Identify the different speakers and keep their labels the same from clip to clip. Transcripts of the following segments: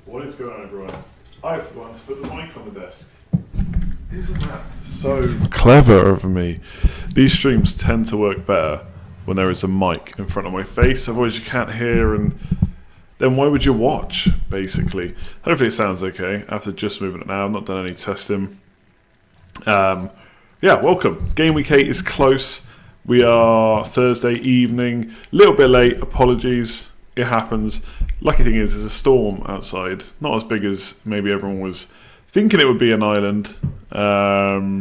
Speaker 1: What is going on, everyone? I forgot to put the mic on the desk. Isn't that so clever of me? These streams tend to work better when there is a mic in front of my face, otherwise you can't hear, and then why would you watch, basically? Hopefully it sounds okay after just moving it now. I've not done any testing. Yeah, welcome. Gameweek 8 is close. We are Thursday evening, a little bit late, apologies, it happens. Lucky thing is there's a storm outside, not as big as maybe everyone was thinking it would be an island, but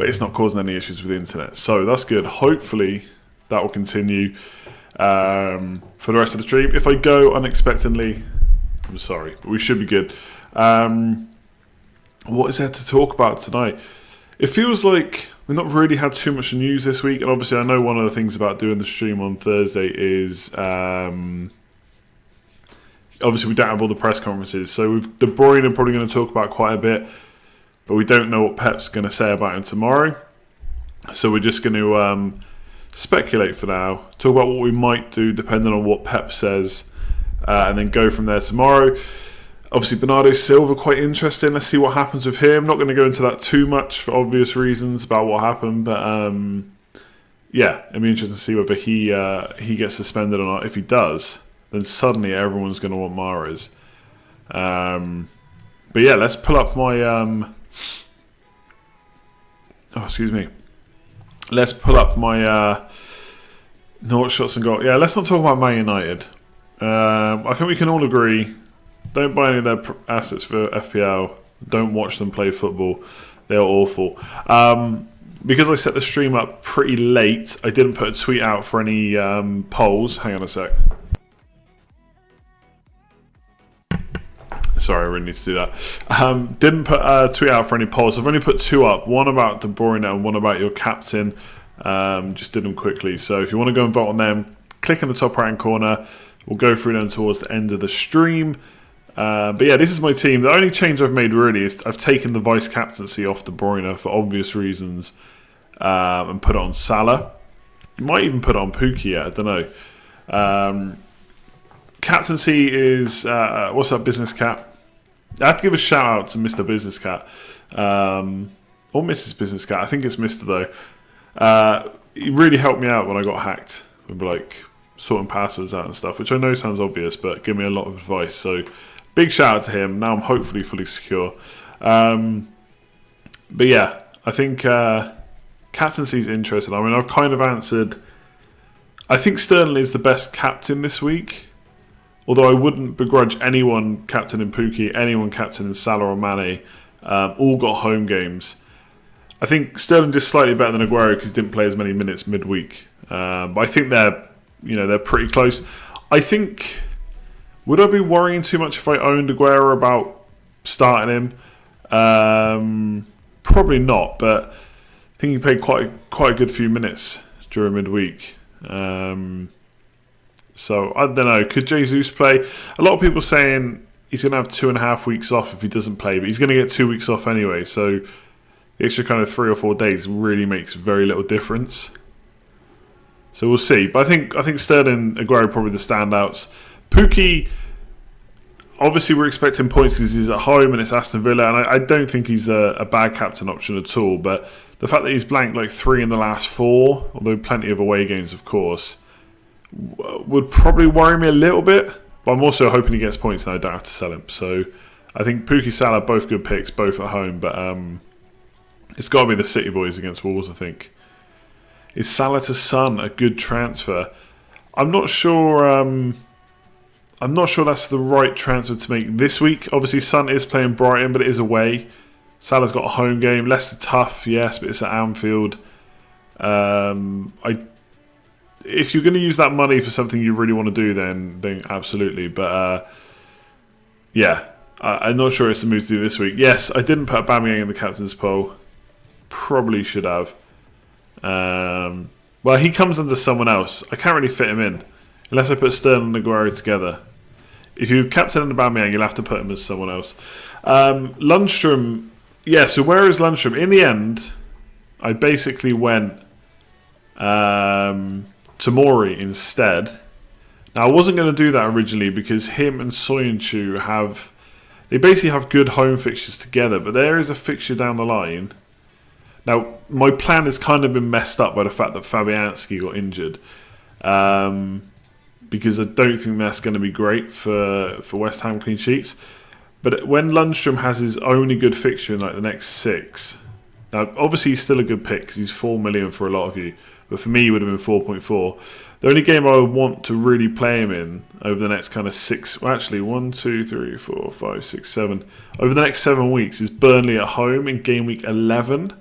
Speaker 1: it's not causing any issues with the internet, so that's good. Hopefully that will continue for the rest of the stream. If I go unexpectedly, I'm sorry, but we should be good. What is there to talk about tonight? It feels like we've not really had too much news this week, and obviously I know one of the things about doing the stream on Thursday is obviously we don't have all the press conferences, so we've De Bruyne are probably going to talk about quite a bit, but we don't know what Pep's going to say about him tomorrow, so we're just going to speculate for now, talk about what we might do depending on what Pep says, and then go from there tomorrow. Obviously, Bernardo Silva, quite interesting. Let's see what happens with him. Not going to go into that too much for obvious reasons about what happened, but yeah, it'll be interesting to see whether he gets suspended or not. If he does, then suddenly everyone's going to want Mahrez. But yeah, let's pull up my... Let's pull up my North shots and goals. Yeah, let's not talk about Man United. I think we can all agree... Don't buy any of their assets for FPL. Don't watch them play football. They're awful. Because I set the stream up pretty late, I didn't put a tweet out for any polls. Hang on a sec. Sorry, I really need to do that. Didn't put a tweet out for any polls. I've only put two up. One about De Bruyne and one about your captain. Just did them quickly. So if you want to go and vote on them, click in the top right-hand corner. We'll go through them towards the end of the stream. But yeah, this is my team. The only change I've made really is I've taken the vice captaincy off De Bruyne for obvious reasons and put it on Salah. You might even put it on Pukki, I don't know. Captaincy is what's up, Business Cat? I have to give a shout out to Mr. Business Cat or Mrs. Business Cat. I think it's Mr. though. He really helped me out when I got hacked with like sorting passwords out and stuff, which I know sounds obvious, but gave me a lot of advice. So big shout out to him. Now I'm hopefully fully secure. But yeah, I think captaincy's interesting. I mean, I've kind of answered. I think Sterling is the best captain this week. Although I wouldn't begrudge anyone captaining Pukki, anyone captaining Salah or Mane. All got home games. I think Sterling just slightly better than Aguero because he didn't play as many minutes midweek. But I think they're pretty close. I think, would I be worrying too much if I owned Aguero about starting him? Probably not, but I think he played quite a good few minutes during midweek. So I don't know. Could Jesus play? A lot of people saying he's going to have 2.5 weeks off if he doesn't play, but he's going to get 2 weeks off anyway. So the extra kind of 3 or 4 days really makes very little difference. So we'll see. But I think Sterling, Aguero probably the standouts. Pukki, obviously we're expecting points because he's at home and it's Aston Villa, and I don't think he's a bad captain option at all. But the fact that he's blanked like 3 in the last 4, although plenty of away games, of course, would probably worry me a little bit. But I'm also hoping he gets points and I don't have to sell him. So I think Pukki, Salah, both good picks, both at home. But it's got to be the City boys against Wolves, I think. Is Salah to Son a good transfer? I'm not sure. I'm not sure that's the right transfer to make this week. Obviously, Son is playing Brighton, but it is away. Salah's got a home game. Leicester tough, yes, but it's at Anfield. If you're going to use that money for something you really want to do, then absolutely. But yeah, I'm not sure it's the move to do this week. Yes, I didn't put Aubameyang in the captain's poll. Probably should have. Well, he comes under someone else. I can't really fit him in unless I put Sterling and Aguero together. If you captain Aubameyang, you'll have to put him as someone else. Lundstrom, yeah. So where is Lundstrom? In the end, I basically went Tomori instead. Now, I wasn't going to do that originally because him and Soyuncu they basically have good home fixtures together, but there is a fixture down the line. Now, my plan has kind of been messed up by the fact that Fabianski got injured, because I don't think that's going to be great for West Ham clean sheets. But when Lundstram has his only good fixture in like the next 6, now obviously he's still a good pick because he's 4 million for a lot of you, but for me he would have been 4.4. The only game I would want to really play him in over the next kind of 6, well actually 1, 2, 3, 4, 5, 6, 7, over the next 7 weeks is Burnley at home in game week 11.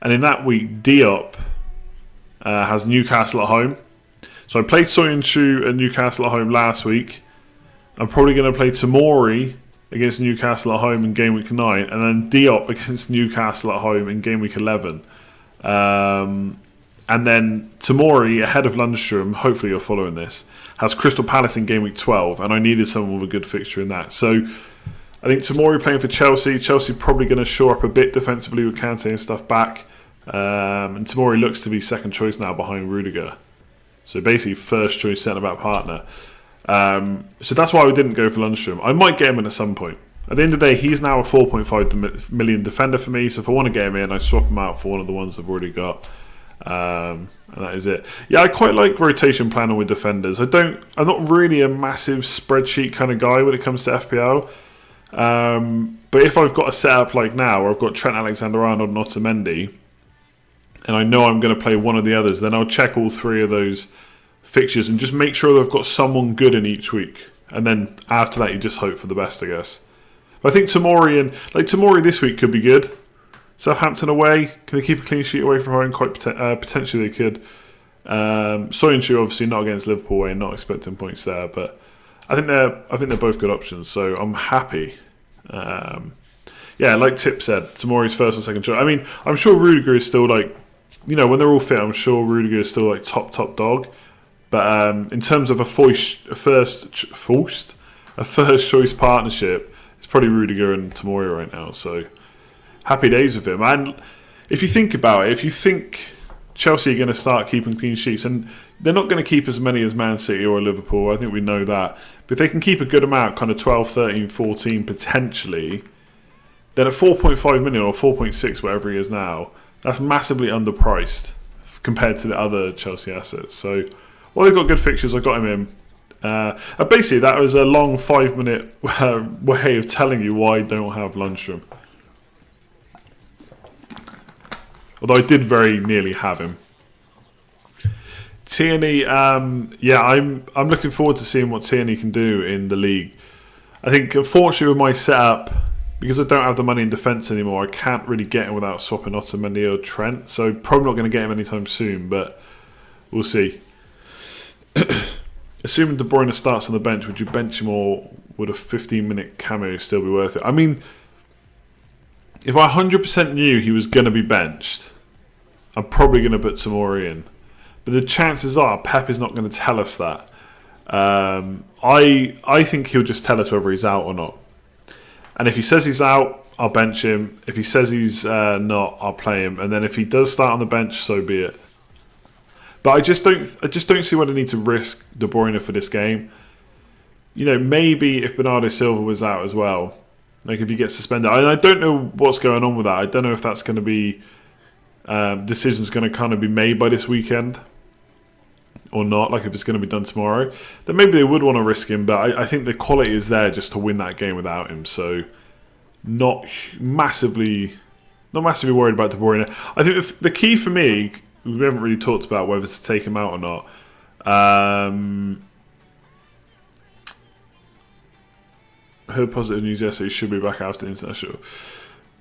Speaker 1: And in that week, Diop has Newcastle at home. So I played Soyuncu at Newcastle at home last week. I'm probably going to play Tomori against Newcastle at home in game week 9, and then Diop against Newcastle at home in game week 11. And then Tomori, ahead of Lundstram, hopefully you're following this, has Crystal Palace in game week 12, and I needed someone with a good fixture in that. So I think Tomori playing for Chelsea. Chelsea probably going to shore up a bit defensively with Kante and stuff back. And Tomori looks to be second choice now behind Rudiger. So basically first choice centre-back partner. So that's why we didn't go for Lundstram. I might get him in at some point. At the end of the day, he's now a 4.5 million defender for me. So if I want to get him in, I swap him out for one of the ones I've already got. And that is it. Yeah, I quite like rotation planning with defenders. I'm not really a massive spreadsheet kind of guy when it comes to FPL. But if I've got a setup like now, where I've got Trent Alexander-Arnold and Otamendi, and I know I'm going to play one of the others, then I'll check all 3 of those fixtures and just make sure that I've got someone good in each week. And then after that, you just hope for the best, I guess. But I think Tomori this week could be good. Southampton away, can they keep a clean sheet away from home? Quite potentially they could. Soyuncu obviously not against Liverpool away, not expecting points there, but I think they're both good options. So I'm happy. Yeah, like Tip said, Tomori's first or second choice. I mean, I'm sure Rudiger is still like, when they're all fit, I'm sure Rudiger is still like top dog. But in terms of a first choice partnership, it's probably Rudiger and Tomori right now. So happy days with him. And if you think about it, if you think Chelsea are going to start keeping clean sheets, and they're not going to keep as many as Man City or Liverpool, I think we know that. But if they can keep a good amount, kind of 12, 13, 14 potentially, then at 4.5 million or 4.6, whatever he is now, that's massively underpriced compared to the other Chelsea assets. So, well, they've got good fixtures. I got him in. Basically, that was a long 5-minute way of telling you why I don't have Lundstram. Although I did very nearly have him. Tierney, yeah, I'm looking forward to seeing what Tierney can do in the league. I think, unfortunately, with my setup, because I don't have the money in defence anymore, I can't really get him without swapping Otamendi or Trent. So probably not going to get him anytime soon, but we'll see. Assuming De Bruyne starts on the bench, would you bench him, or would a 15-minute cameo still be worth it? I mean, if I 100% knew he was going to be benched, I'm probably going to put Tomori in. But the chances are Pep is not going to tell us that. I think he'll just tell us whether he's out or not. And if he says he's out, I'll bench him. If he says he's not, I'll play him. And then if he does start on the bench, so be it. But I just don't see what I need to risk De Bruyne for this game. Maybe if Bernardo Silva was out as well, like if he gets suspended. I don't know what's going on with that. I don't know if that's going to be decisions going to kind of be made by this weekend or not, like if it's going to be done tomorrow. Then maybe they would want to risk him, but I think the quality is there just to win that game without him. So not massively worried about De Bruyne. I think the key for me, we haven't really talked about whether to take him out or not. Heard positive news yesterday, he should be back after the international.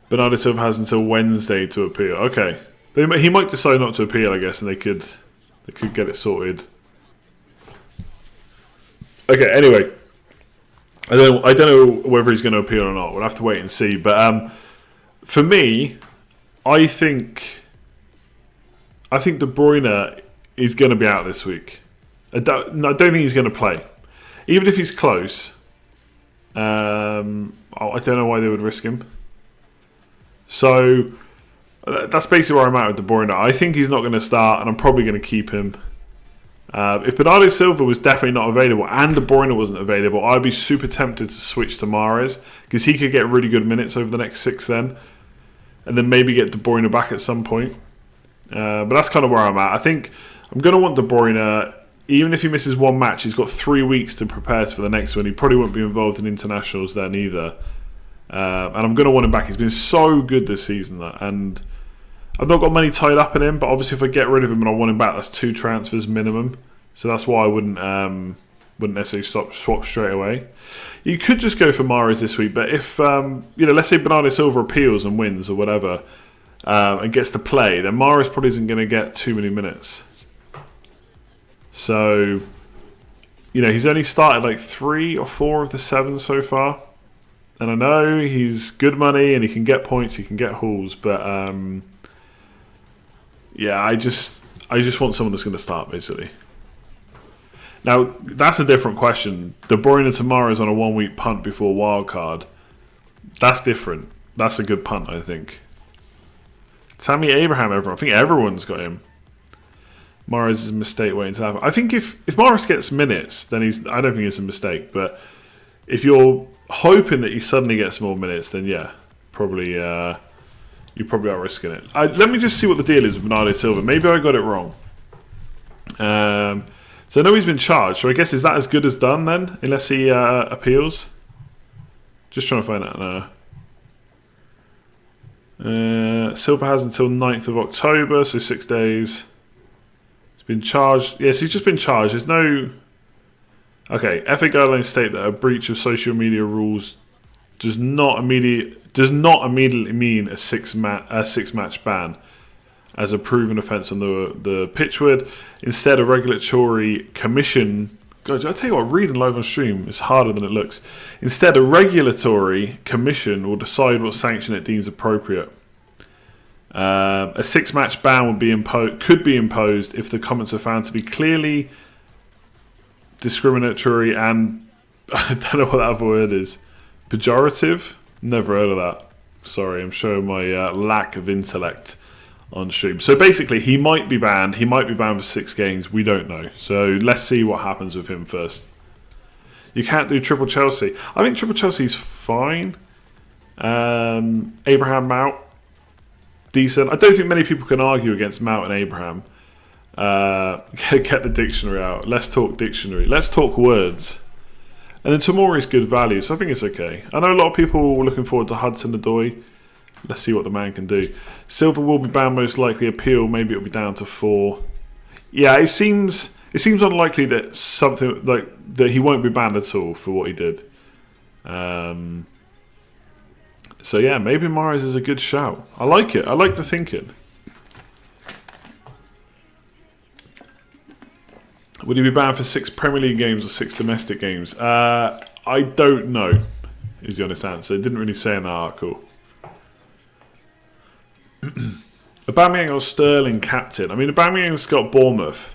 Speaker 1: Bernardo Silva has until Wednesday to appeal. Okay, he might decide not to appeal, I guess, and they could get it sorted. Okay, anyway, I don't know whether he's going to appeal or not. We'll have to wait and see. But for me, I think De Bruyne is going to be out this week. I don't think he's going to play, even if he's close. I don't know why they would risk him. So that's basically where I'm at with De Bruyne. I think he's not going to start, and I'm probably going to keep him. If Bernardo Silva was definitely not available and De Bruyne wasn't available, I'd be super tempted to switch to Mahrez because he could get really good minutes over the next 6 then. And then maybe get De Bruyne back at some point. But that's kind of where I'm at. I think I'm going to want De Bruyne. Even if he misses one match, he's got 3 weeks to prepare for the next one. He probably won't be involved in internationals then either. And I'm going to want him back. He's been so good this season. And I've not got money tied up in him, but obviously if I get rid of him and I want him back, that's 2 transfers minimum. So that's why I wouldn't necessarily swap straight away. You could just go for Mahrez this week, but if let's say Bernardo Silva appeals and wins or whatever, and gets to play, then Mahrez probably isn't going to get too many minutes. So, he's only started like 3 or 4 of the 7 so far. And I know he's good money and he can get points, he can get hauls, but I just want someone that's going to start, basically. Now, that's a different question. De Bruyne to Mahrez on a 1-week punt before Wildcard. That's different. That's a good punt, I think. Tammy Abraham, I think everyone's got him. Mahrez is a mistake waiting to happen. I think if Mahrez gets minutes, then I don't think it's a mistake. But if you're hoping that he suddenly gets more minutes, then yeah, probably you probably are risking it. Let me just see what the deal is with Bernardo Silva. Maybe I got it wrong. So I know he's been charged. So I guess is that as good as done then, unless he appeals? Just trying to find out now. Silva has until 9th of October, so 6 days. He's been charged. Yes, he's just been charged. There's no... Okay, FA guidelines state that a breach of social media rules does not immediately mean a six match ban as a proven offence on the pitchwood. Instead, a regulatory commission... God, I tell you what, reading live on stream is harder than it looks. Instead, a regulatory commission will decide what sanction it deems appropriate. A 6-match ban could be imposed if the comments are found to be clearly discriminatory and I don't know what that other word is. Pejorative? Never heard of that. Sorry, I'm showing my lack of intellect on stream. So basically, he might be banned. He might be banned for 6 games. We don't know. So let's see what happens with him first. You can't do triple Chelsea. I think triple Chelsea's fine. Abraham Mount, decent. I don't think many people can argue against Mount and Abraham. Get the dictionary out. Let's talk dictionary. Let's talk words. And then Tomori's good value, so I think it's okay. I know a lot of people were looking forward to Hudson-Odoi. Let's see what the man can do. Silva will be banned, most likely. Appeal, maybe it'll be down to 4. Yeah, it seems unlikely that something like that he won't be banned at all for what he did. So yeah, maybe Mahrez is a good shout. I like it. I like the thinking. Would he be banned for 6 Premier League games or 6 domestic games? I don't know, is the honest answer. It didn't really say in the article. Aubameyang or Sterling captain? I mean, Aubameyang's got Bournemouth.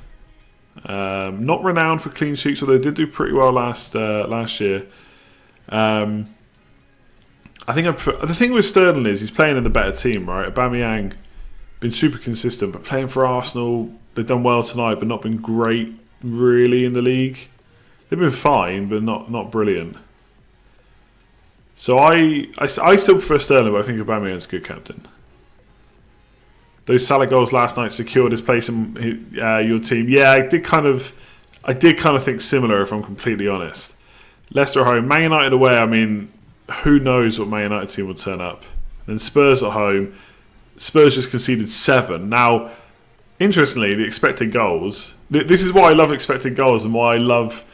Speaker 1: Not renowned for clean sheets, although they did do pretty well last year. I think the thing with Sterling is he's playing in the better team, right? Aubameyang been super consistent, but playing for Arsenal, they've done well tonight, but not been great really in the league. They've been fine, but not brilliant. So I still prefer Sterling, but I think Aubameyang's a good captain. Those Salah goals last night secured his place in your team. Yeah, I did kind of think similar, if I'm completely honest. Leicester at home, Man United away. I mean, who knows what Man United team will turn up? Then Spurs at home. Spurs just conceded 7. Now, interestingly, the expected goals. This is why I love expected goals and why I love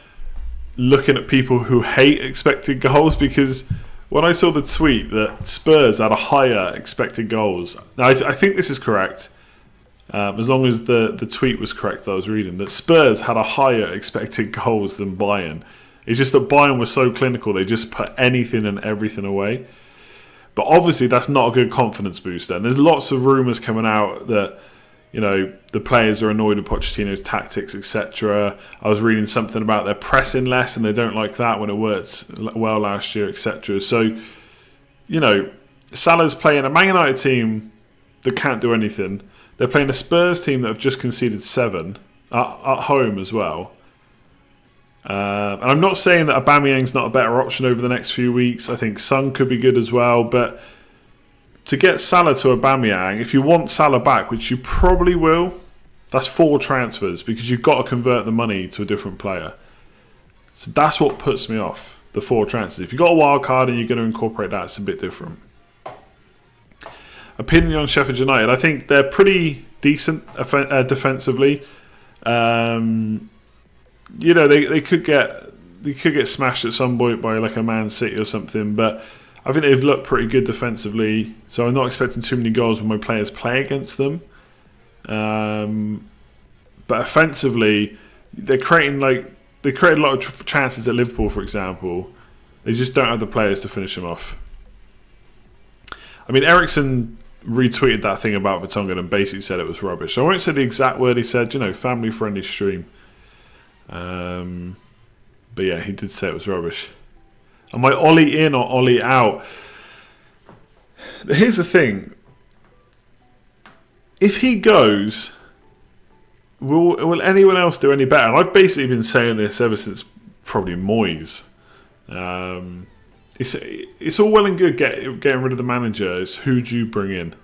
Speaker 1: looking at people who hate expected goals, because when I saw the tweet that Spurs had a higher expected goals, now I think this is correct, as long as the tweet was correct that I was reading, that Spurs had a higher expected goals than Bayern. It's just that Bayern was so clinical, they just put anything and everything away. But obviously that's not a good confidence booster. And there's lots of rumours coming out that, you know, the players are annoyed with Pochettino's tactics, etc. I was reading something about they're pressing less and they don't like that when it worked well last year, etc. So, you know, Salah's playing a Man United team that can't do anything. They're playing a Spurs team that have just conceded 7. at home as well. And I'm not saying that Aubameyang's not a better option over the next few weeks. I think Son could be good as well. But to get Salah to Aubameyang, if you want Salah back, which you probably will, that's 4 transfers because you've got to convert the money to a different player. So that's what puts me off, the 4 transfers. If you've got a wild card and you're going to incorporate that, it's a bit different. Opinion on Sheffield United. I think they're pretty decent defensively. They could get smashed at some point by like a Man City or something, but I think they've looked pretty good defensively. So I'm not expecting too many goals when my players play against them. But offensively, they created a lot of chances at Liverpool, for example. They just don't have the players to finish them off. I mean, Ericsson retweeted that thing about Vertonghen and basically said it was rubbish. I won't say the exact word he said, family-friendly stream. But yeah, he did say it was rubbish. Am I Ollie in or Ollie out? Here's the thing. If he goes, will anyone else do any better? And I've basically been saying this ever since probably Moyes. It's all well and good getting rid of the manager. It's who do you bring in?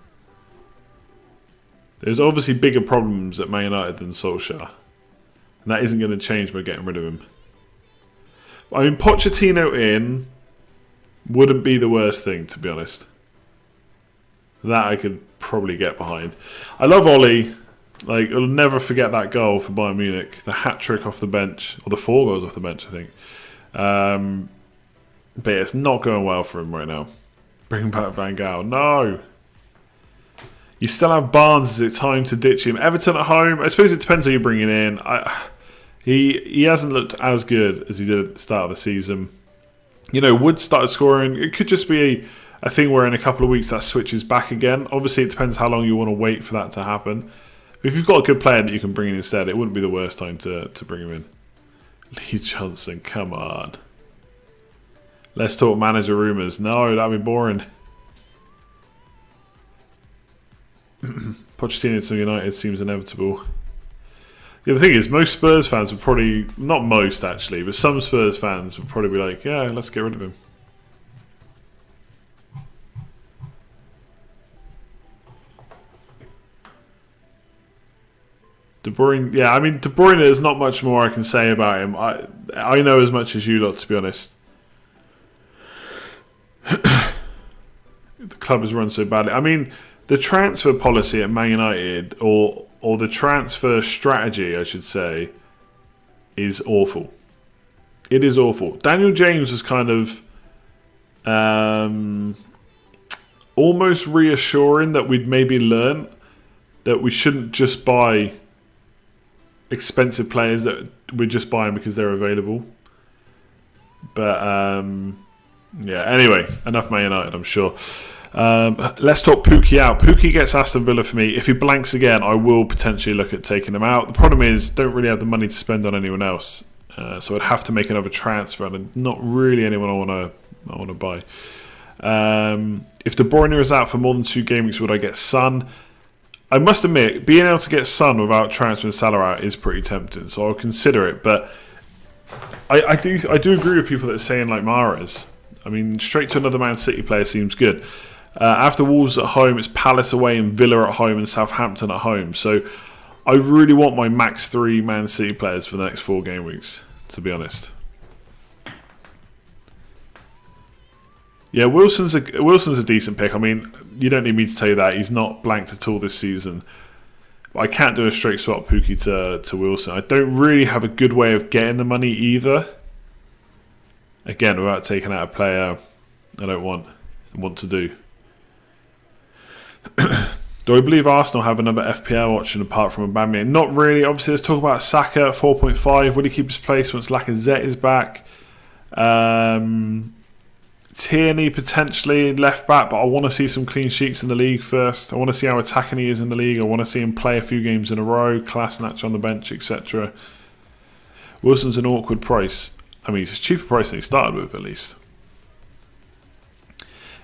Speaker 1: There's obviously bigger problems at Man United than Solskjaer. And that isn't going to change by getting rid of him. I mean, Pochettino in wouldn't be the worst thing, to be honest. That I could probably get behind. I love Ollie. I'll never forget that goal for Bayern Munich. The hat-trick off the bench. Or the 4 goals off the bench, I think. But yeah, it's not going well for him right now. Bring back Van Gaal. No! You still have Barnes. Is it time to ditch him? Everton at home. I suppose it depends who you're bringing in. He hasn't looked as good as he did at the start of the season. Wood started scoring. It could just be a thing where in a couple of weeks that switches back again. Obviously, it depends how long you want to wait for that to happen. But if you've got a good player that you can bring in instead, it wouldn't be the worst time to bring him in. Lee Johnson, come on. Let's talk manager rumours. No, that'd be boring. Pochettino to United seems inevitable. The other thing is, most Spurs fans would probably, not most actually, but some Spurs fans would probably be like, yeah, let's get rid of him. De Bruyne, yeah, I mean, De Bruyne, there's not much more I can say about him. I know as much as you lot, to be honest. The club has run so badly. I mean, the transfer policy at Man United, or the transfer strategy, I should say, is awful. It is awful. Daniel James was kind of almost reassuring that we'd maybe learn that we shouldn't just buy expensive players that we're just buying because they're available. But yeah, anyway, enough Man United, I'm sure. Let's talk Pukki out. Pukki gets Aston Villa for me. If he blanks again, I will potentially look at taking him out. The problem is, don't really have the money to spend on anyone else, so I'd have to make another transfer, and not really anyone I want to buy. If De Bruyne is out for more than 2 game weeks, would I get Son? I must admit, being able to get Son without transferring Salah out is pretty tempting, so I'll consider it. But I do agree with people that are saying like Mahrez. I mean, straight to another Man City player seems good. After Wolves at home, it's Palace away and Villa at home and Southampton at home. So I really want my max 3 Man City players for the next 4 game weeks, to be honest. Yeah, Wilson's a decent pick. I mean, you don't need me to tell you that. He's not blanked at all this season. But I can't do a straight swap Pukki to Wilson. I don't really have a good way of getting the money either. Again, without taking out a player I don't want to do. Do I believe Arsenal have another FPL option apart from Aubameyang? Not really. Obviously, let's talk about Saka at 4.5. Will he keep his place once Lacazette is back? Tierney potentially left back, but I want to see some clean sheets in the league first. I want to see how attacking he is in the league. I want to see him play a few games in a row, Kolasinac on the bench, etc. Wilson's an awkward price. I mean, it's a cheaper price than he started with, at least.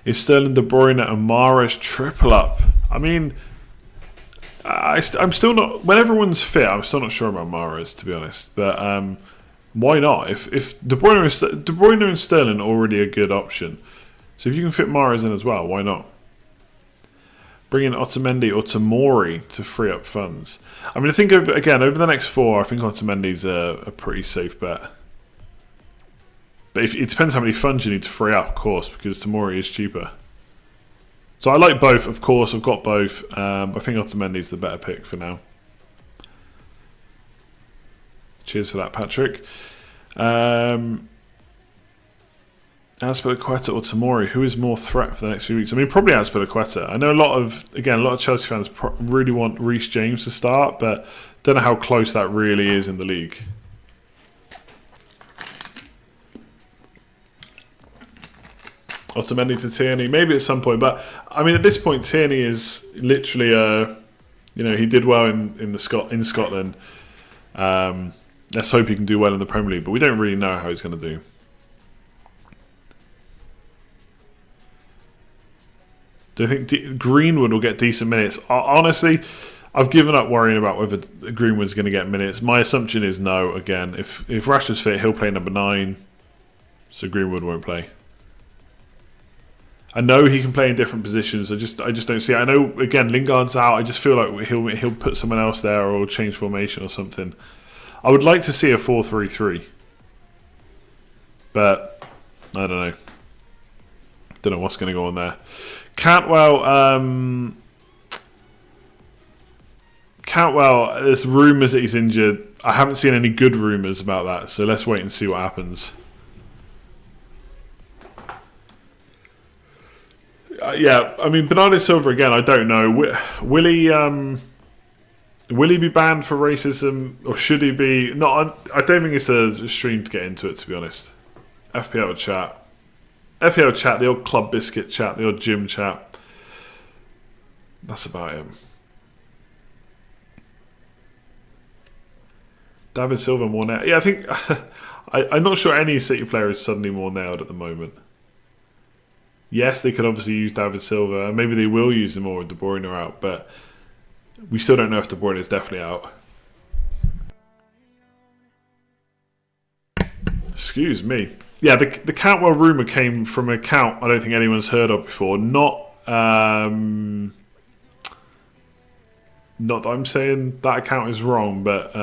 Speaker 1: Is Sterling, De Bruyne and Mahrez triple up? I mean, I'm still not. When everyone's fit, I'm still not sure about Mahrez, to be honest. But why not? If De Bruyne and Sterling are already a good option, so if you can fit Mahrez in as well, why not? Bring in Otamendi or Tomori to free up funds. I mean, I think over the next 4, I think Otamendi's a pretty safe bet. But it depends how many funds you need to free up, of course, because Tomori is cheaper. So I like both, of course. I've got both. I think Otamendi's the better pick for now. Cheers for that, Patrick. Azpilicueta or Tomori, who is more threat for the next few weeks? I mean, probably Azpilicueta. I know a lot of Chelsea fans really want Reece James to start, but don't know how close that really is in the league. Otamendi to Tierney, maybe at some point, but I mean, at this point, Tierney is literally he did well in Scotland. Let's hope he can do well in the Premier League, but we don't really know how he's going to do. Do you think Greenwood will get decent minutes? Honestly, I've given up worrying about whether Greenwood's going to get minutes. My assumption is no. Again, if Rashford's fit, he'll play number 9, so Greenwood won't play. I know he can play in different positions. I just don't see it. I know, again, Lingard's out. I just feel like he'll put someone else there or change formation or something. I would like to see a 4-3-3, but I don't know. Don't know what's going to go on there. Cantwell, there's rumours that he's injured. I haven't seen any good rumours about that, so let's wait and see what happens. Yeah, I mean, Bernardo Silva again, I don't know. Will he be banned for racism, or should he be? No, I don't think it's a stream to get into it, to be honest. FPL chat, the old Club Biscuit chat, the old gym chat. That's about him. David Silva more nailed. Yeah, I think I'm not sure any City player is suddenly more nailed at the moment. Yes, they could obviously use David Silva, and maybe they will use him more with De Bruyne out, but we still don't know if De Bruyne is definitely out. Excuse me. Yeah, the Cantwell rumour came from an account I don't think anyone's heard of before. Not that I'm saying that account is wrong, but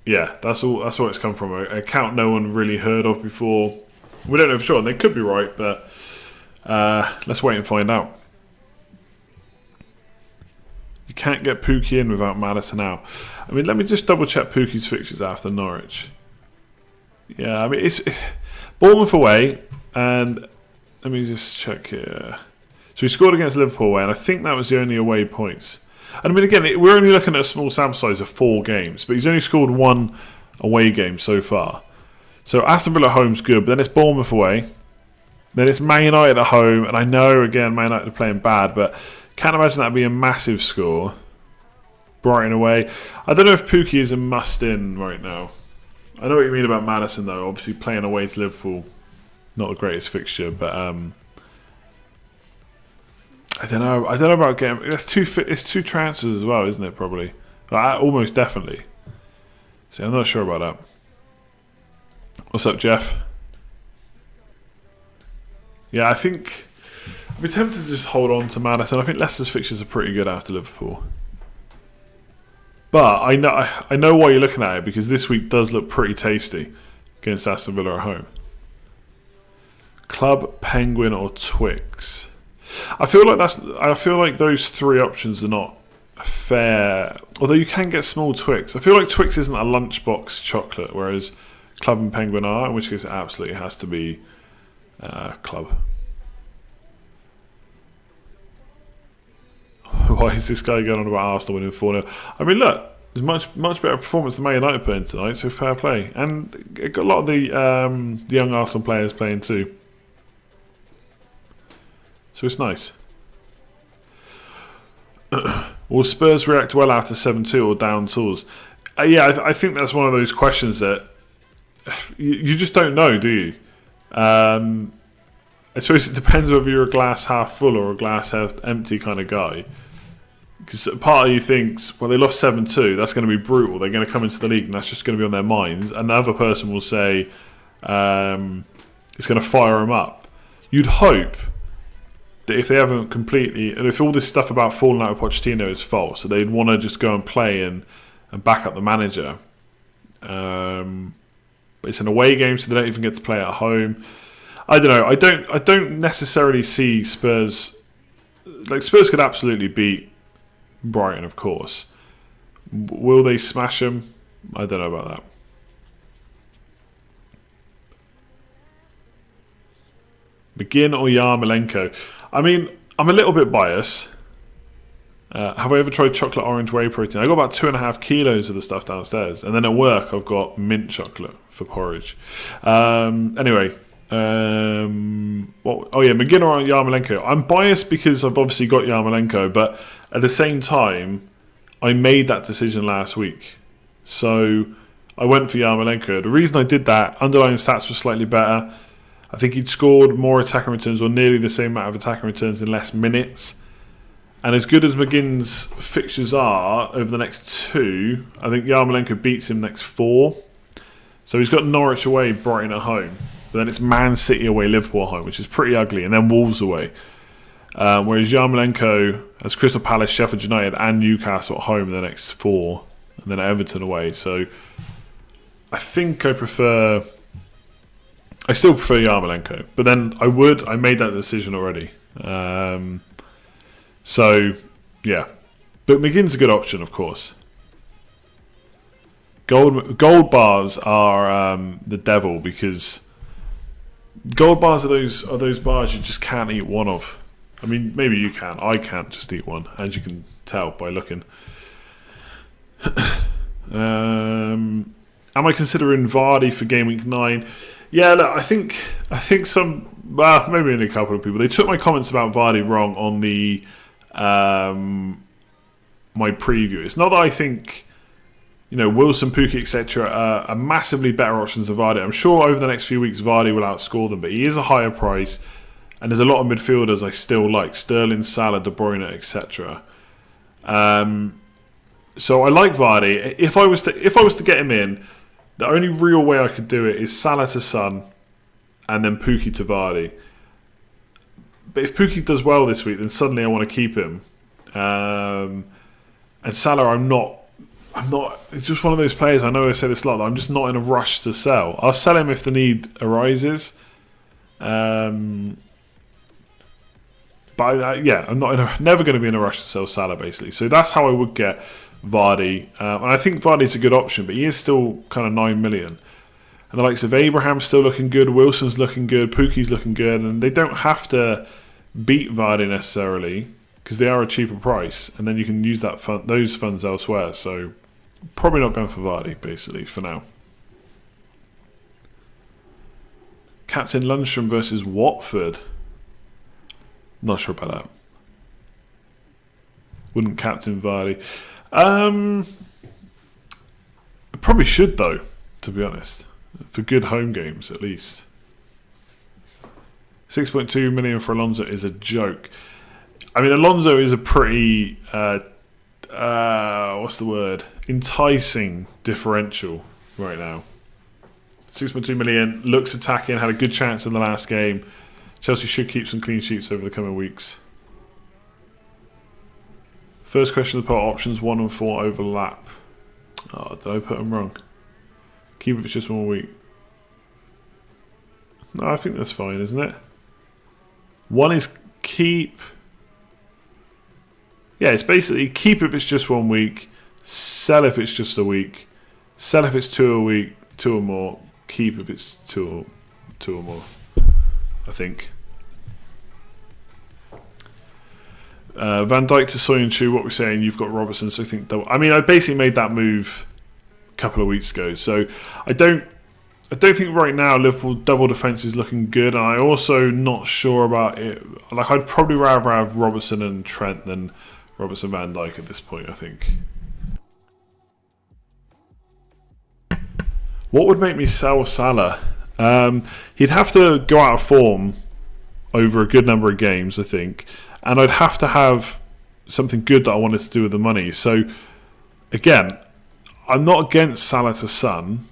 Speaker 1: yeah, that's all. That's where it's come from. An account no one really heard of before. We don't know for sure, and they could be right, but let's wait and find out. You can't get Pukki in without Maddison out. I mean, let me just double check Puki's fixtures after Norwich. Yeah, I mean, it's Bournemouth away, and let me just check here. So he scored against Liverpool away, and I think that was the only away points. And I mean, again, we're only looking at a small sample size of 4 games, but he's only scored 1 away game so far. So Aston Villa at home's good, but then it's Bournemouth away. Then it's Man United at home, and I know, again, Man United are playing bad, but can't imagine that would be a massive score. Brighton away. I don't know if Pukki is a must-in right now. I know what you mean about Maddison, though. Obviously, playing away to Liverpool, not the greatest fixture, but I don't know. I don't know about getting. It's 2 transfers as well, isn't it? Probably, almost definitely. See, I'm not sure about that. What's up, Jeff? Yeah, I think I'd be tempted to just hold on to Maddison. I think Leicester's fixtures are pretty good after Liverpool. But I know why you're looking at it, because this week does look pretty tasty against Aston Villa at home. Club, Penguin, or Twix. I feel like those 3 options are not fair. Although you can get small Twix. I feel like Twix isn't a lunchbox chocolate, whereas Club and Penguin are, in which case it absolutely has to be Club. Why is this guy going on about Arsenal winning 4-0? I mean, look, there's much better performance than Man United playing tonight, so fair play. And it got a lot of the young Arsenal players playing too. So it's nice. Will Spurs react well after 7-2 or down tools? Yeah, I think that's one of those questions that you just don't know, do you? I suppose it depends whether you're a glass half full or a glass half empty kind of guy. Because part of you thinks, well, they lost 7-2. That's going to be brutal. They're going to come into the league, and that's just going to be on their minds. Another person will say it's going to fire them up. You'd hope that if they haven't completely, and if all this stuff about falling out with Pochettino is false, so they'd want to just go and play and back up the manager. But it's an away game, so they don't even get to play at home. I don't know. I don't necessarily see Spurs. Like, Spurs could absolutely beat Brighton, of course. Will they smash them? I don't know about that. McGinn or Yarmolenko? I mean, I'm a little bit biased. Have I ever tried chocolate orange whey protein? I got about 2.5 kilos of the stuff downstairs, and then at work I've got mint chocolate for porridge. Anyway, McGinn or Yarmolenko? I'm biased because I've obviously got Yarmolenko, but at the same time, I made that decision last week, so I went for Yarmolenko. The reason I did that, underlying stats were slightly better. I think he'd scored more attacking returns, or nearly the same amount of attacking returns in less minutes. And as good as McGinn's fixtures are over the next 2, I think Yarmolenko beats him next 4. So he's got Norwich away, Brighton at home. But then it's Man City away, Liverpool at home, which is pretty ugly. And then Wolves away. Whereas Yarmolenko has Crystal Palace, Sheffield United and Newcastle at home in the next 4. And then Everton away. So I think I still prefer Yarmolenko. But then I made that decision already. So, yeah. But McGinn's a good option, of course. Gold bars are the devil, because gold bars are those bars you just can't eat one of. I mean, maybe you can. I can't just eat one, as you can tell by looking. Am I considering Vardy for Gameweek 9? Yeah, look, I think some, well, maybe only a couple of people. They took my comments about Vardy wrong on the my preview. It's not that I think, Wilson, Pukki, etc. are massively better options than Vardy. I'm sure over the next few weeks Vardy will outscore them, but he is a higher price, and there's a lot of midfielders I still like: Sterling, Salah, De Bruyne, etc. So I like Vardy. If I was to get him in, the only real way I could do it is Salah to Son, and then Pukki to Vardy. But if Pukki does well this week, then suddenly I want to keep him. And Salah, I'm not. It's just one of those players. I know I say this a lot. I'm just not in a rush to sell. I'll sell him if the need arises. But I'm never going to be in a rush to sell Salah, basically. So that's how I would get Vardy. And I think Vardy's a good option, but he is still kind of 9 million. And the likes of Abraham's still looking good, Wilson's looking good, Puki's looking good, and they don't have to beat Vardy necessarily, because they are a cheaper price, and then you can use those funds elsewhere. So probably not going for Vardy, basically, for now. Captain Lundstrom versus Watford. Not sure about that. Wouldn't captain Vardy. I probably should, though, to be honest. For good home games, at least. 6.2 million for Alonso is a joke. I mean, Alonso is a pretty, what's the word? Enticing differential right now. 6.2 million, looks attacking, had a good chance in the last game. Chelsea should keep some clean sheets over the coming weeks. First question of the poll: options 1 and 4 overlap. Oh, did I put them wrong? Keep it for just 1 week. No, I think that's fine, isn't it? 1 is keep. Yeah, it's basically keep if it's just 1 week, sell if it's just a week, sell if it's 2 a week, 2 or more, keep if it's 2 or more, I think. Van Dijk to Soyuncu, what we're saying, you've got Robertson, so I think I basically made that move a couple of weeks ago, so I don't think right now Liverpool double defence is looking good, and I also not sure about it. Like, I'd probably rather have Robertson and Trent than Robertson Van Dijk at this point, I think. What would make me sell Salah? He'd have to go out of form over a good number of games, I think, and I'd have to have something good that I wanted to do with the money. So again, I'm not against Salah to Son.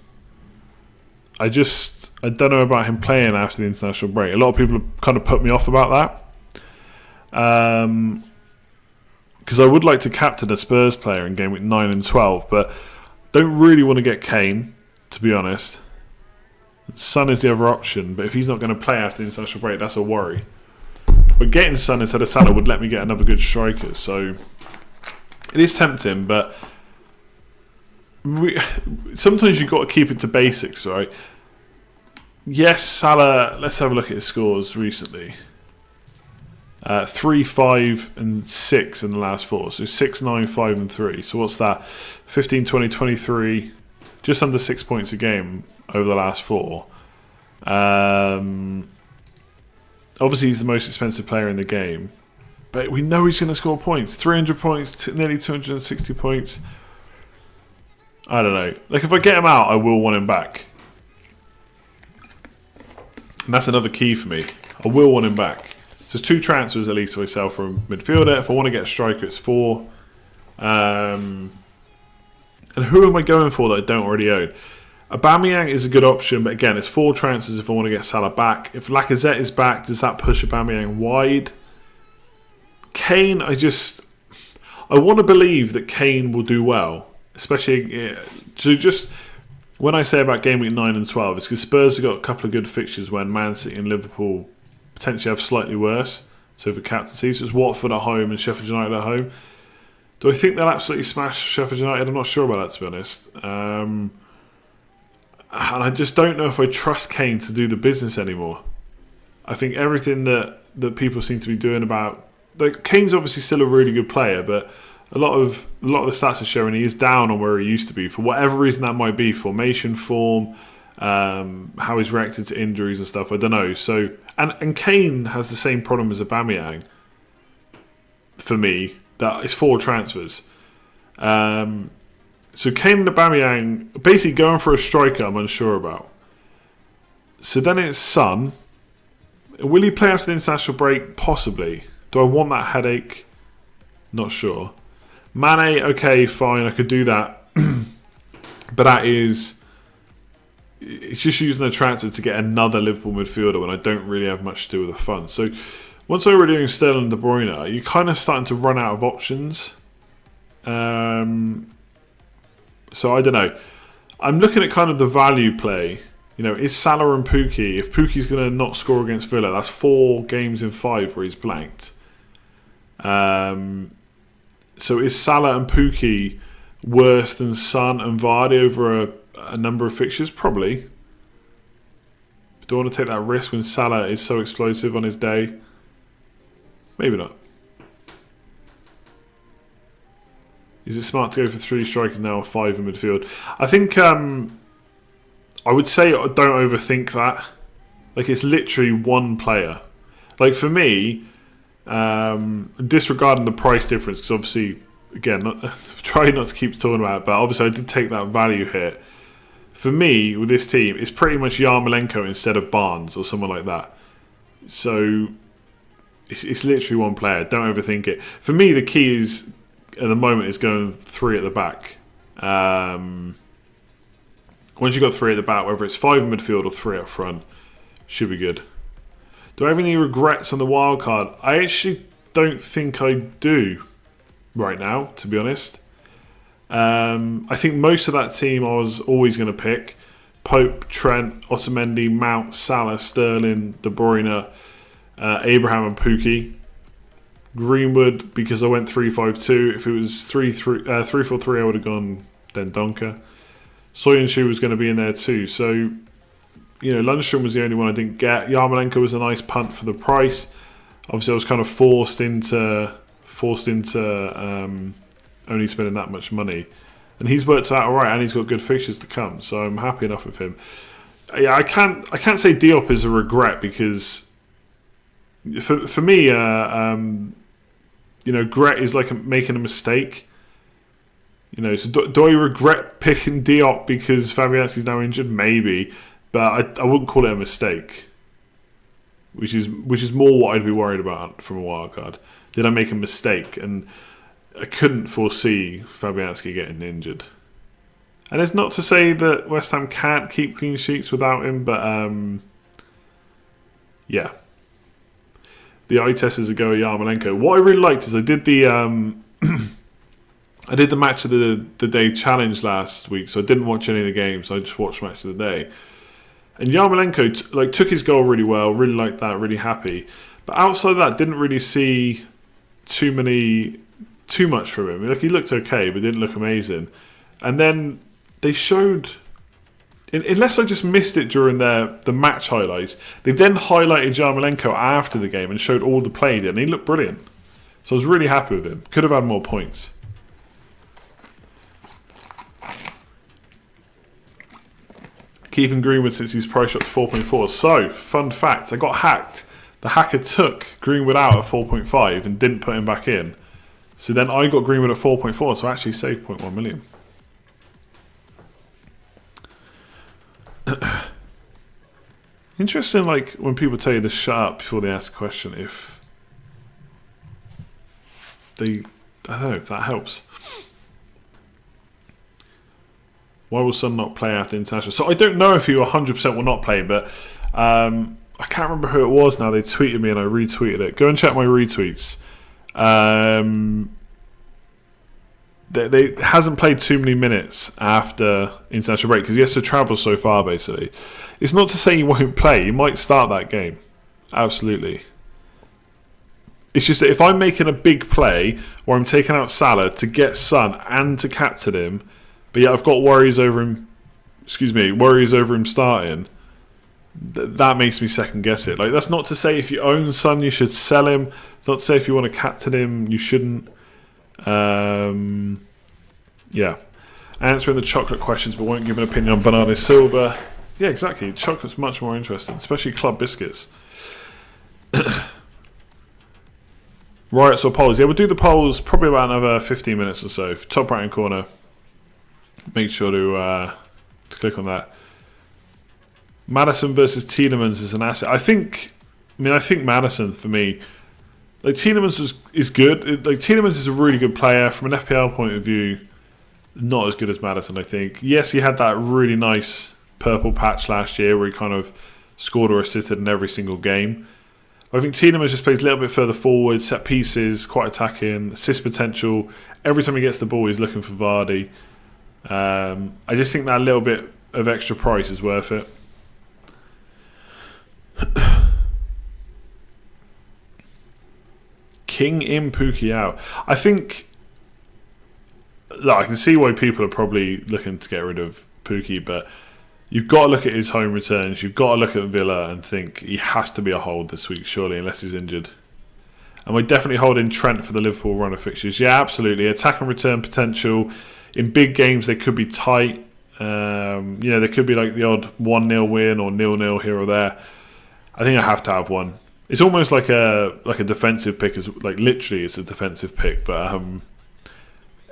Speaker 1: I don't know about him playing after the international break. A lot of people have kind of put me off about that. Because I would like to captain a Spurs player in game week 9 and 12, but don't really want to get Kane, to be honest. Son is the other option, but if he's not going to play after the international break, that's a worry. But getting Son instead of Salah would let me get another good striker, so it is tempting, but sometimes you've got to keep it to basics, right? Yes, Salah, let's have a look at his scores recently. 3, 5 and 6 in the last 4. So 6, 9, 5 and 3. So what's that? 15, 20, 23. Just under 6 points a game over the last 4. Obviously he's the most expensive player in the game. But we know he's going to score points. 300 points, nearly 260 points. I don't know. Like, if I get him out, I will want him back. And that's another key for me. I will want him back. So it's 2 transfers at least if I sell for a midfielder. If I want to get a striker, it's 4. And who am I going for that I don't already own? Aubameyang is a good option, but again, it's 4 transfers if I want to get Salah back. If Lacazette is back, does that push Aubameyang wide? Kane, I want to believe that Kane will do well. Especially, so just when I say about game week 9 and 12, it's because Spurs have got a couple of good fixtures when Man City and Liverpool potentially have slightly worse. So for captaincy, so it's Watford at home and Sheffield United at home. Do I think they'll absolutely smash Sheffield United? I'm not sure about that, to be honest. And I just don't know if I trust Kane to do the business anymore. I think everything that people seem to be doing about... Like, Kane's obviously still a really good player, but a lot of the stats are showing he is down on where he used to be for whatever reason that might be. Formation, form, how he's reacted to injuries and stuff. I don't know. So and Kane has the same problem as Aubameyang. For me, that is 4 transfers. So Kane and Aubameyang basically going for a striker. I'm unsure about. So then it's Son. Will he play after the international break? Possibly. Do I want that headache? Not sure. Mane, okay, fine, I could do that. But that is... It's just using a transfer to get another Liverpool midfielder when I don't really have much to do with the fund. So once I were doing Sterling and De Bruyne, you're kind of starting to run out of options. So I don't know. I'm looking at kind of the value play. You know, is Salah and Pukki... If Pukki's going to not score against Villa, that's 4 games in 5 where he's blanked. So is Salah and Pukki worse than Son and Vardy over a number of fixtures? Probably. Do I want to take that risk when Salah is so explosive on his day? Maybe not. Is it smart to go for 3 strikers now or 5 in midfield? I think I would say don't overthink that. Like, it's literally one player. Like, for me... disregarding the price difference, because obviously, again, try not to keep talking about it, but obviously I did take that value hit. For me, with this team, it's pretty much Yarmolenko instead of Barnes or someone like that. So it's literally one player. Don't overthink it. For me, the key is at the moment is going 3 at the back. Once you've got 3 at the back, whether it's 5 in midfield or 3 up front, should be good. Do I have any regrets on the wildcard? I actually don't think I do right now, to be honest. I think most of that team I was always going to pick. Pope, Trent, Otamendi, Mount, Salah, Sterling, De Bruyne, Abraham and Pukki. Greenwood, because I went 3-5-2. If it was 3-4-3, I would have gone Dendonka. Soyuncu was going to be in there too. So, you know, Lundstrom was the only one I didn't get. Yarmolenko was a nice punt for the price. Obviously, I was kind of forced into only spending that much money, and he's worked out all right, and he's got good fixtures to come. So I'm happy enough with him. Yeah, I can't say Diop is a regret, because for me, you know, regret is like making a mistake. You know, so do I regret picking Diop because Fabianski's now injured? Maybe. But I wouldn't call it a mistake, which is more what I'd be worried about from a wildcard. did I make a mistake? And I couldn't foresee Fabianski getting injured. And it's not to say that West Ham can't keep clean sheets without him, but yeah. The eye test is a go at Yarmolenko. What I really liked is I did the I did the match of the day challenge last week, so I didn't watch any of the games. I just watched match of the day. And Yarmolenko took his goal really well. Really liked that. Really happy. But outside of that, didn't really see too much from him. Like, he looked okay, but didn't look amazing. And then they showed, unless I just missed it during the match highlights, they then highlighted Yarmolenko after the game and showed all the play he did, and he looked brilliant. So I was really happy with him. Could have had more points. Keeping Greenwood since he's price shot to 4.4. So, fun fact, I got hacked. The hacker took Greenwood out at 4.5 and didn't put him back in. So then I got Greenwood at 4.4, so I actually saved 0.1 million. Interesting, like, when people tell you to shut up before they ask a question, if they, I don't know if that helps. Why will Son not play after international? So I don't know if he 100% will not play, but I can't remember who it was now. They tweeted me and I retweeted it. Go and check my retweets. They hasn't played too many minutes after international break because he has to travel so far, basically. It's not to say he won't play. He might start that game. Absolutely. It's just that if I'm making a big play where I'm taking out Salah to get Son and to captain him, but yeah, I've got worries over him starting, that makes me second guess it. Like, that's not to say if you own Son you should sell him. It's not to say if you want to captain him you shouldn't. Yeah. Answering the chocolate questions but won't give an opinion on Bernardo Silva. Yeah, exactly. Chocolate's much more interesting, especially club biscuits. Riots or polls? Yeah, we'll do the polls probably about another 15 minutes or so. Top right hand corner. Make sure to click on that. Maddison versus Tielemans is an asset. I think Maddison for me. Like, Tielemans is good. Tielemans is a really good player from an FPL point of view. Not as good as Maddison, I think. Yes, he had that really nice purple patch last year where he kind of scored or assisted in every single game. I think Tielemans just plays a little bit further forward, set pieces, quite attacking, assist potential. Every time he gets the ball, he's looking for Vardy. I just think that little bit of extra price is worth it. King in, Pukki out. I think, I can see why people are probably looking to get rid of Pukki, but you've got to look at his home returns. You've got to look at Villa and think he has to be a hold this week, surely, unless he's injured. And we're definitely holding Trent for the Liverpool run of fixtures. Yeah, absolutely. Attack and return potential. In big games, they could be tight. There could be like the odd 1-0 win or 0-0 here or there. I think I have to have one. It's almost like a defensive pick, literally it's a defensive pick, but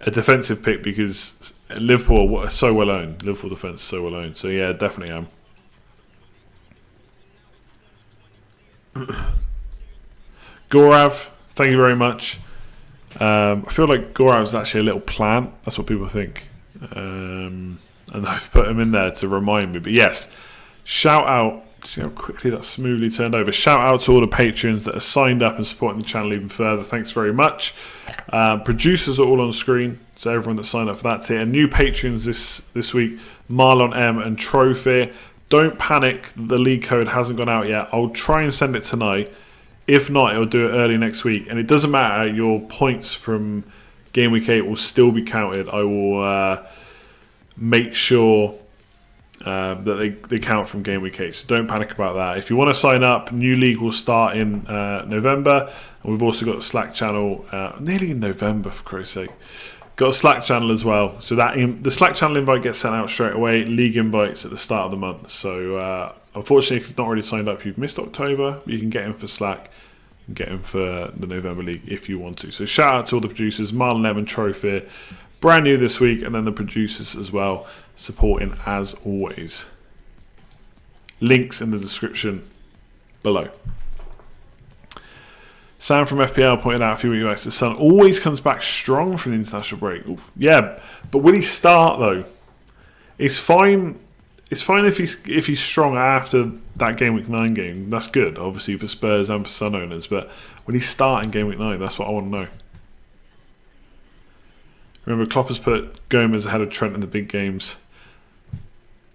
Speaker 1: a defensive pick because Liverpool are so well owned. Liverpool defence is so well owned. So yeah, definitely am. Gorav, thank you very much. I feel like Gorav's actually a little plant. That's what people think. And I've put him in there to remind me. But yes, shout out. See how quickly that smoothly turned over. Shout out to all the patrons that are signed up and supporting the channel even further. Thanks very much. Producers are all on screen, so everyone that signed up for that tier. And new patrons this week, Marlon M and Trophy. Don't panic, the league code hasn't gone out yet. I'll try and send it tonight. If not, it'll do it early next week. And it doesn't matter, your points from Gameweek 8 will still be counted. I will make sure that they count from Gameweek 8. So don't panic about that. If you want to sign up, new league will start in November. And we've also got a Slack channel nearly in November, for Christ's sake. Got a Slack channel as well. So that the Slack channel invite gets sent out straight away. League invites at the start of the month. So unfortunately, if you've not already signed up, you've missed October. You can get in for Slack. You can get in for the November League if you want to. So shout out to all the producers. Marlon M and Trophy. Brand new this week. And then the producers as well. Supporting as always. Links in the description below. Sam from FPL pointed out a few weeks back, the Son always comes back strong from the international break. Ooh, yeah, but will he start though? It's fine. It's fine if he's strong after that Game Week 9 game. That's good, obviously, for Spurs and for Son owners. But when he's starting Game Week 9, that's what I want to know. Remember, Klopp has put Gomez ahead of Trent in the big games.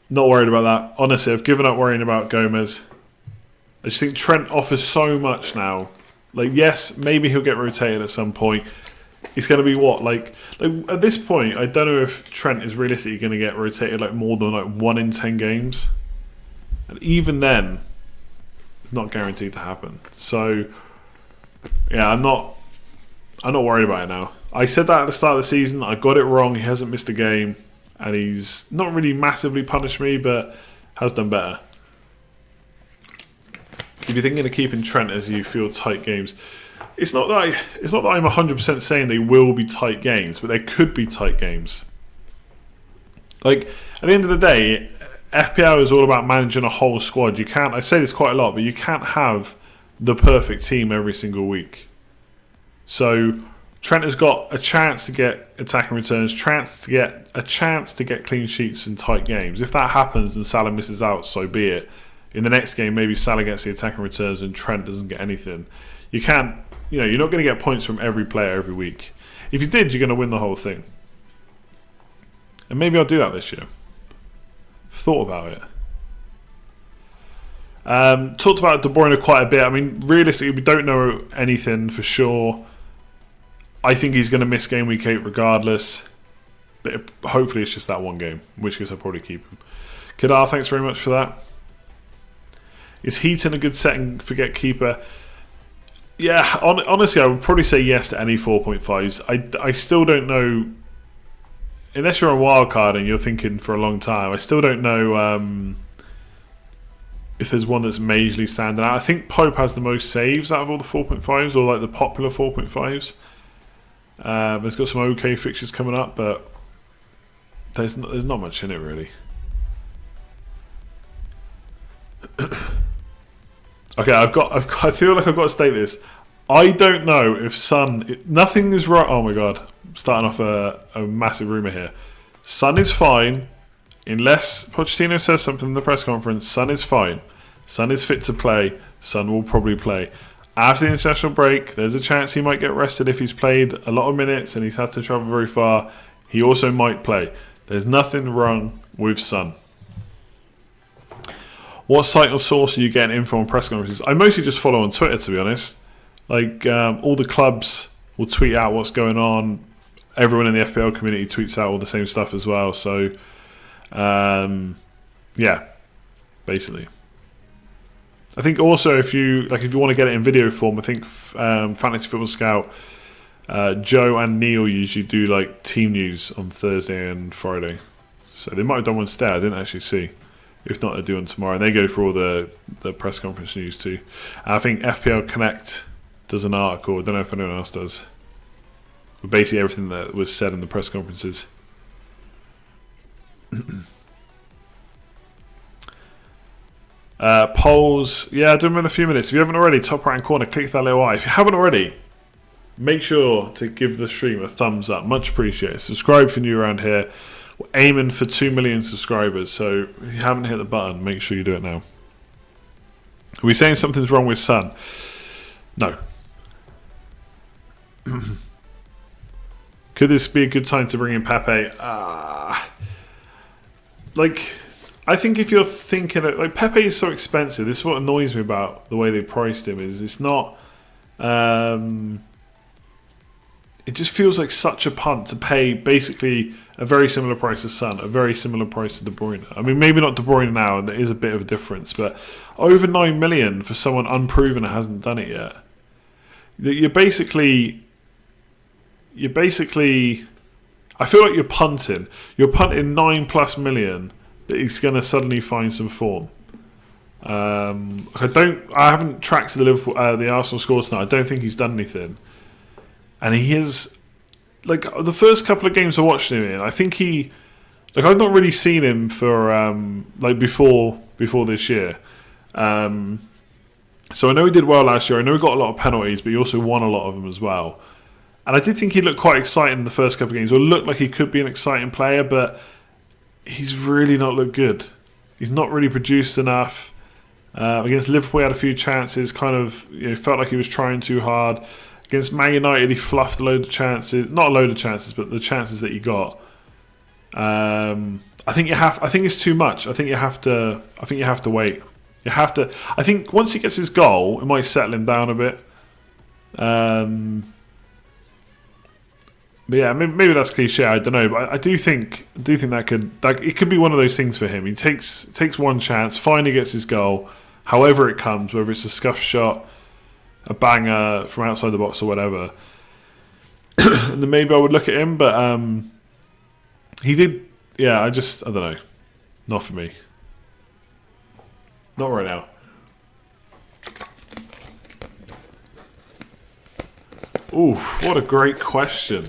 Speaker 1: Not worried about that. Honestly, I've given up worrying about Gomez. I just think Trent offers so much now. Like, yes, maybe he'll get rotated at some point. It's going to be what? Like at this point, I don't know if Trent is realistically going to get rotated like more than like 1 in 10 games. And even then, it's not guaranteed to happen. So, yeah, I'm not worried about it now. I said that at the start of the season. I got it wrong. He hasn't missed a game. And he's not really massively punished me, but has done better. If you're thinking of keeping Trent as you feel tight games, it's not that I'm 100% saying they will be tight games, but they could be tight games. Like, at the end of the day, FPL is all about managing a whole squad. You can't, I say this quite a lot, but you can't have the perfect team every single week. So Trent has got a chance to get attacking returns, a chance to get clean sheets in tight games. If that happens and Salah misses out, so be it. In the next game, maybe Salah gets the attacking returns and Trent doesn't get anything. You can't, you're not going to get points from every player every week. If you did, you're going to win the whole thing. And maybe I'll do that this year. Thought about it. Talked about De Bruyne quite a bit. I mean, realistically, we don't know anything for sure. I think he's going to miss game week 8 regardless. But hopefully it's just that one game, in which case I'll probably keep him. Kedar, thanks very much for that. Is Heaton a good setting for get keeper? Yeah, honestly, I would probably say yes to any 4.5s. I still don't know, unless you're on Wildcard and you're thinking for a long time, I still don't know if there's one that's majorly standing out. I think Pope has the most saves out of all the 4.5s, or like the popular 4.5s. It's got some okay fixtures coming up, but there's not much in it really. Okay, I feel like I've got to state this. I don't know if Son... Nothing is right... Oh my god. I'm starting off a massive rumour here. Son is fine. Unless Pochettino says something in the press conference, Son is fine. Son is fit to play. Son will probably play. After the international break, there's a chance he might get rested if he's played a lot of minutes and he's had to travel very far. He also might play. There's nothing wrong with Son. What site or source are you getting info on press conferences? I mostly just follow on Twitter, to be honest. Like, all the clubs will tweet out what's going on. Everyone in the FPL community tweets out all the same stuff as well. So, yeah, basically. I think also if you want to get it in video form, I think Fantasy Football Scout, Joe and Neil usually do like team news on Thursday and Friday. So they might have done one today. I didn't actually see. If not, they're doing tomorrow. And they go for all the press conference news too. I think FPL Connect does an article. I don't know if anyone else does. But basically everything that was said in the press conferences. Polls. Yeah, I'll do them in a few minutes. If you haven't already, top right hand corner, click that little eye. If you haven't already, make sure to give the stream a thumbs up. Much appreciated. Subscribe if you're new around here. We're aiming for 2 million subscribers, so if you haven't hit the button, make sure you do it now. Are we saying something's wrong with Son? No. Could this be a good time to bring in Pepe? I think if you're thinking of, like, Pepe is so expensive. This is what annoys me about the way they priced him. Is it's not. It just feels like such a punt to pay basically a very similar price to Son, a very similar price to De Bruyne. I mean, maybe not De Bruyne now, there is a bit of a difference, but over 9 million for someone unproven who hasn't done it yet. You're basically, I feel like you're punting. You're punting 9+ million that he's going to suddenly find some form. I haven't tracked the Arsenal scores tonight. I don't think he's done anything. And he is, like, the first couple of games I watched him in, I think I've not really seen him for, before this year. So I know he did well last year. I know he got a lot of penalties, but he also won a lot of them as well. And I did think he looked quite exciting in the first couple of games, or looked like he could be an exciting player, but he's really not looked good. He's not really produced enough. Against Liverpool, he had a few chances, kind of felt like he was trying too hard. Against Man United, he fluffed a load of chances. Not a load of chances, but the chances that he got. I think it's too much. I think you have to wait. You have to. I think once he gets his goal, it might settle him down a bit. But yeah, maybe that's cliche. I don't know, but I do think that it could be one of those things for him. He takes one chance, finally gets his goal, however it comes, whether it's a scuff shot, a banger from outside the box or whatever. And then maybe I would look at him, but he did. Yeah, I don't know. Not for me. Not right now. Oof, what a great question.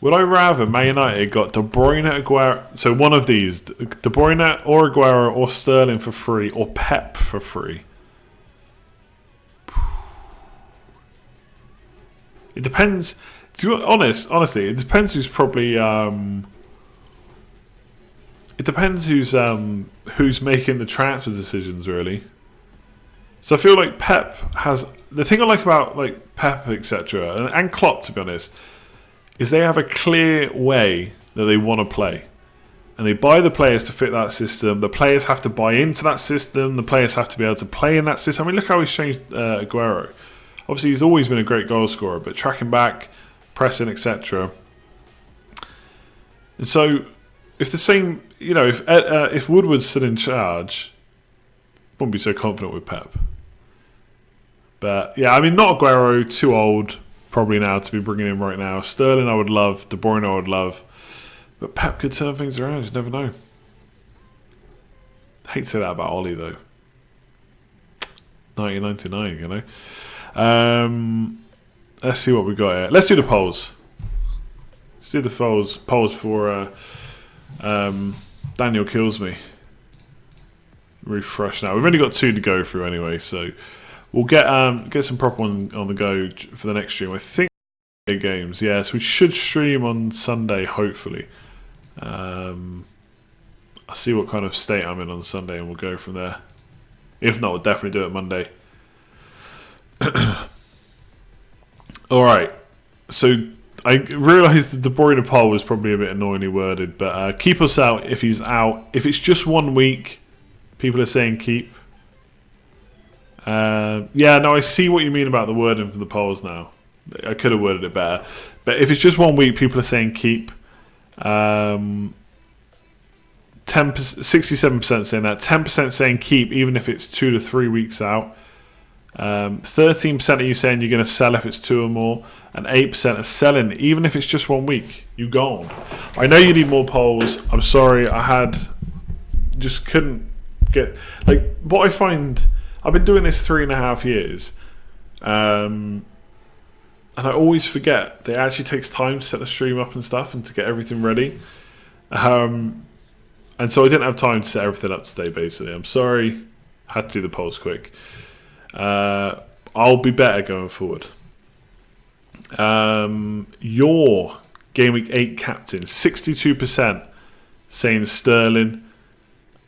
Speaker 1: Would I rather Man United got De Bruyne, Aguero... So one of these, De Bruyne or Aguero or Sterling for free, or Pep for free? It depends. To be honestly, it depends who's probably... It depends who's making the transfer decisions, really. So I feel like Pep has... The thing I like about Pep, etc., and Klopp, to be honest, is they have a clear way that they want to play. And they buy the players to fit that system. The players have to buy into that system. The players have to be able to play in that system. I mean, look how he's changed Aguero. Obviously, he's always been a great goal scorer, but tracking back, pressing, etc. And so, if the same... if Woodward's still in charge, I wouldn't be so confident with Pep. But, yeah, I mean, not Aguero, too old... probably now to be bringing in right now. Sterling I would love, De Bruyne I would love, but Pep could turn things around. You just never know. I hate to say that about Ollie though. 1999, Let's see what we got here. Let's do the polls. Let's do the polls before Daniel kills me. Refresh now. We've only got 2 to go through anyway, so we'll get some proper one on the go for the next stream. I think games, yes, we should stream on Sunday, hopefully. I'll see what kind of state I'm in on Sunday, and we'll go from there. If not, we'll definitely do it Monday. All right. So I realised that the De Bruyne poll was probably a bit annoyingly worded, but keep us out if he's out. If it's just 1 week, people are saying keep. Yeah, no, I see what you mean about the wording for the polls now. I could have worded it better. But if it's just 1 week, people are saying keep. 67% saying that. 10% saying keep, even if it's 2 to 3 weeks out. 13% of you saying you're going to sell if it's 2 or more. And 8% are selling, even if it's just 1 week. You gone. I know you need more polls. I'm sorry, just couldn't get... what I find... I've been doing this 3.5 years, and I always forget that it actually takes time to set the stream up and stuff and to get everything ready. And so I didn't have time to set everything up today, basically. I'm sorry, had to do the polls quick. I'll be better going forward. Your Gameweek 8 captain, 62% saying Sterling.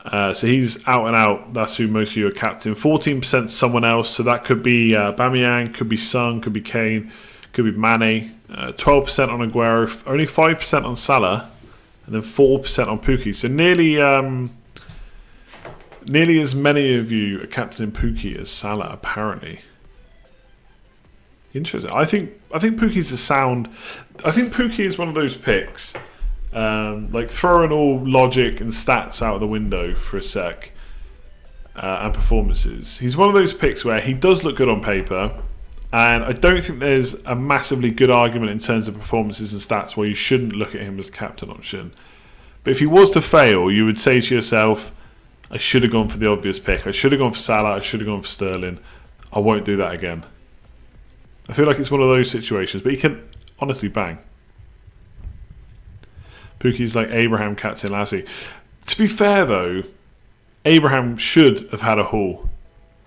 Speaker 1: So he's out and out. That's who most of you are captain. 14% someone else. So that could be Aubameyang, could be Son, could be Kane, could be Mane. 12% on Aguero. Only 5% on Salah, and then 4% on Pukki. So nearly as many of you are captaining Pukki as Salah, apparently. Interesting. I think Pukki's a sound. I think Pukki is one of those picks. Throwing all logic and stats out the window for a sec, and performances. He's one of those picks where he does look good on paper, and I don't think there's a massively good argument in terms of performances and stats where you shouldn't look at him as captain option. But if he was to fail, you would say to yourself, I should have gone for the obvious pick. I should have gone for Salah. I should have gone for Sterling. I won't do that again. I feel like it's one of those situations, but he can honestly bang. Pukki's like Abraham captain Lassie. To be fair though, Abraham should have had a haul.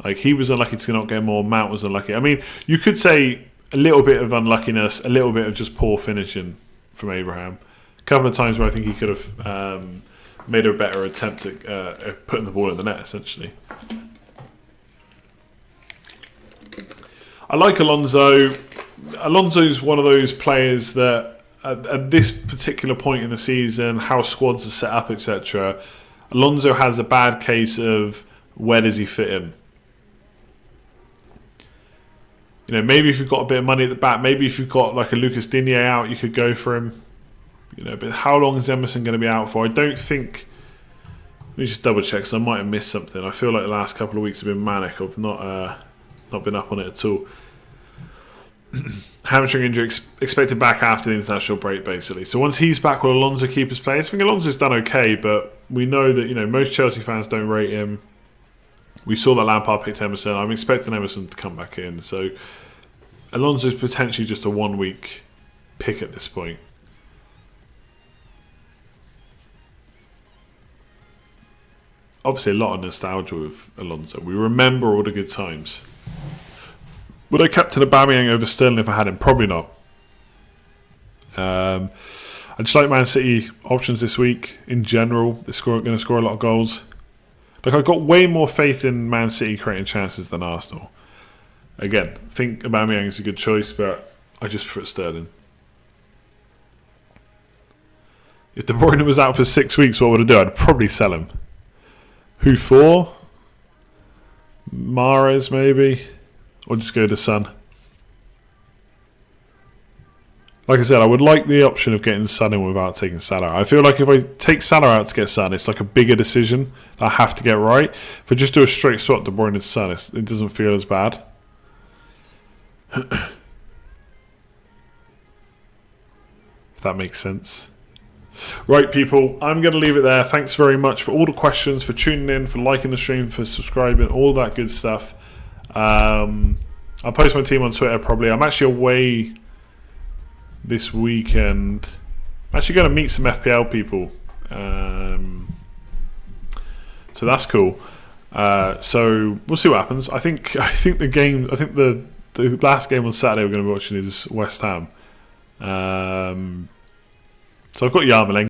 Speaker 1: Like, he was unlucky to not get more. Mount was unlucky. I mean, you could say a little bit of unluckiness, a little bit of just poor finishing from Abraham. A couple of times where I think he could have made a better attempt at putting the ball in the net, essentially. I like Alonso. Alonso's one of those players that at this particular point in the season, how squads are set up, etc., Alonso has a bad case of where does he fit in. You know, maybe if you've got a bit of money at the back, maybe if you've got like a Lucas Digne out, you could go for him. You know, but how long is Emerson going to be out for? I don't think. Let me just double check, because I might have missed something. I feel like the last couple of weeks have been manic. I've not been up on it at all. Hamstring injury expected back after the international break, basically. So once he's back, will Alonso keep his place? I think Alonso's done okay, but we know that, you know, most Chelsea fans don't rate him. We saw that Lampard picked Emerson. I'm expecting Emerson to come back in. So Alonso's potentially just a 1 week pick at this point. Obviously, a lot of nostalgia with Alonso. We remember all the good times. Would I captain Aubameyang over Sterling if I had him? Probably not. I just like Man City options this week in general. They're going to score a lot of goals. Like, I've got way more faith in Man City creating chances than Arsenal. Again, I think Aubameyang is a good choice, but I just prefer Sterling. If De Bruyne was out for 6 weeks, what would I do? I'd probably sell him. Who for? Mahrez, maybe? Or just go to Son. Like I said, I would like the option of getting Son in without taking Salah. I feel like if I take Salah out to get Son, it's like a bigger decision that I have to get right. If I just do a straight swap De Bruyne to Son, it doesn't feel as bad. If that makes sense. Right, people, I'm going to leave it there. Thanks very much for all the questions, for tuning in, for liking the stream, for subscribing, all that good stuff. I'll post my team on Twitter probably. I'm actually away this weekend. I'm actually going to meet some FPL people. So that's cool. So we'll see what happens. I think the last game on Saturday we're going to be watching is West Ham. So I've got Yarmolenko.